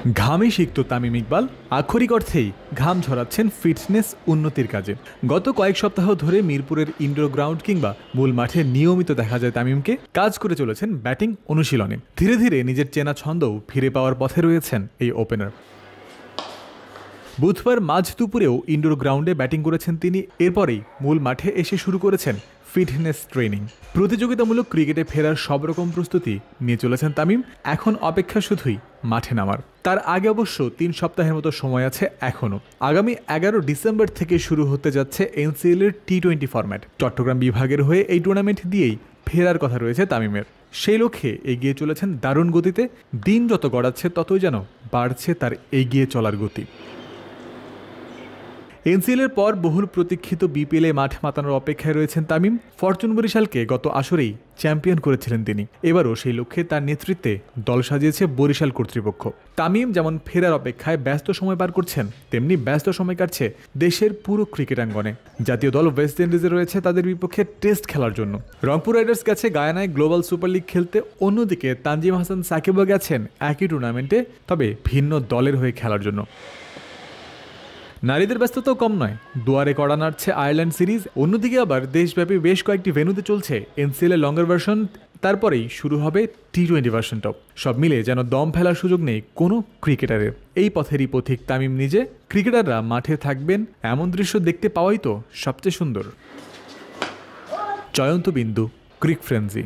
ঘামে সিক্ত তামিম ইকবাল আক্ষরিক অর্থেই ঘাম ঝরাচ্ছেন ফিটনেস উন্নতির কাজে। গত কয়েক সপ্তাহ ধরে মিরপুরের ইনডোর গ্রাউন্ড কিংবা মূল মাঠে নিয়মিত দেখা যায় তামিমকে কাজ করে চলেছেন ব্যাটিং অনুশীলনে। ধীরে ধীরে নিজের চেনা ছন্দও ফিরে পাওয়ার পথে রয়েছেন এই ওপেনার। বুধবার মাঝ দুপুরেও ইনডোর গ্রাউন্ডে ব্যাটিং করেছেন তিনি। এরপরেই মূল মাঠে এসে শুরু করেছেন ফিটনেস ট্রেনিং। প্রতিযোগিতামূলক ক্রিকেটে ফেরার সব রকম প্রস্তুতি নিয়ে চলেছেন তামিম। এখন অপেক্ষা শুধুই মাঠে নামার। তার আগে অবশ্য ৩ সপ্তাহের মতো সময় আছে এখনও। আগামী ১১ ডিসেম্বর থেকে শুরু হতে যাচ্ছে এনসিএল এর টি-20 ফরম্যাট। চট্টগ্রাম বিভাগের হয়ে এই টুর্নামেন্ট দিয়েই ফেরার কথা রয়েছে তামিমের। সেই লক্ষ্যে এগিয়ে চলেছেন দারুণ গতিতে। দিন যত গড়াচ্ছে ততই যেন বাড়ছে তার এগিয়ে চলার গতি। এনসিএলের পর বহুল প্রতীক্ষিত বিপিএলে মাঠ মাতানোর অপেক্ষায় রয়েছেন তামিম। ফরচুন বরিশালকে গত আসরেই চ্যাম্পিয়ন করেছিলেন তিনি। এবারও সেই লক্ষ্যে তার নেতৃত্বে দল সাজিয়েছে বরিশাল কর্তৃপক্ষ। তামিম যেমন ফেরার অপেক্ষায় ব্যস্ত সময় পার করছেন, তেমনি ব্যস্ত সময় কাটছে দেশের পুরো ক্রিকেটাঙ্গনে। জাতীয় দল ওয়েস্ট ইন্ডিজে রয়েছে তাদের বিপক্ষে টেস্ট খেলার জন্য। রংপুর রাইডার্স গেছে গায়ানায় গ্লোবাল সুপার লিগ খেলতে। অন্যদিকে তানজিম হাসান সাকিবও গেছেন একই টুর্নামেন্টে, তবে ভিন্ন দলের হয়ে খেলার জন্য। নারীদের ব্যস্ততাও কম নয়। দুয়ারে কড়া নাড়ছে আয়ারল্যান্ড সিরিজ। অন্যদিকে আবার দেশব্যাপী বেশ কয়েকটি ভেন্যুতে চলছে এনসিএল এর লঙ্গার ভার্সন। তারপরেই শুরু হবে টি-20 ভার্সনটাও। সব মিলে যেন দম ফেলার সুযোগ নেই কোনো ক্রিকেটারের। এই পথেরই পথিক তামিম নিজে। ক্রিকেটাররা মাঠে থাকবেন এমন দৃশ্য দেখতে পাওয়াই তো সবচেয়ে সুন্দর। জয়ন্ত বিন্দু, ক্রিক ফ্রেন্সি।